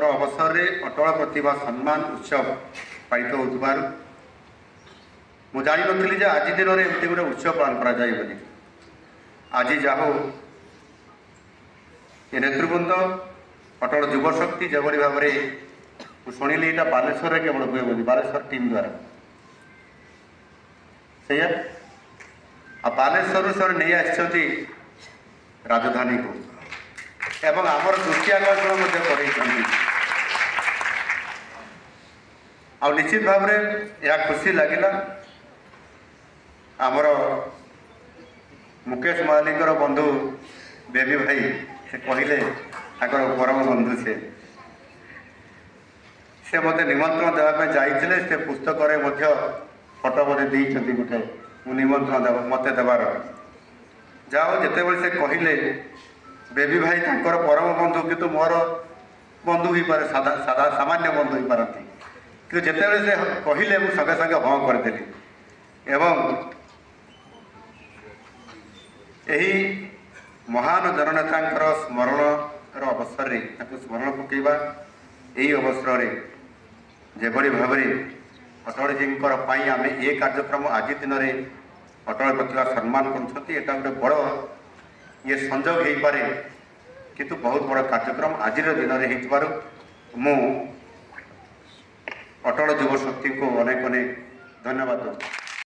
अवसर में अटल प्रतिभा सम्मान उत्सव पालित होबार मु जानी नी आज दिन में एमती गोटे उत्सव पालन कर आज जाहो ये नेतृवृंद अटल युवशक्ति जो भाव में शुणिली यहाँ बालेश्वर में केवल हुए बोली बालेश्वर टीम द्वारा से बालेश्वर से नहीं आसती राजधानी को एवं आमर दृष्टि आकर्षण कर निश्चित भाव में यह खुशी लगिला आमर मुकेश महालिकर बंधु बेबी भाई से कहले परम बंधु से मत निमंत्रण देवाई जाइए से पुस्तक फोटो बोधे देते गोटे निमंत्रण मत देवार जाओ जिते से कहले बेबी भाई तर परम बंधु किंतु मोर बंधु ही पारे सादा सामान्य बंधु ही पारती कि जिते से कहले मुझे संगे संगे हाँ करदेली एवं यही महान जननेता स्मरण अवसर में स्मरण पकेबा यही अवसर में जेभली भाव अटल जी आम ये कार्यक्रम आज दिन में अटल प्रतिभा सम्मान कर गोटे बड़ ये संजोग हो पारे किंतु बहुत बड़ कार्यक्रम आज दिन में मु अटल युवशक्ति को अनेक अनेक धन्यवाद दूँ।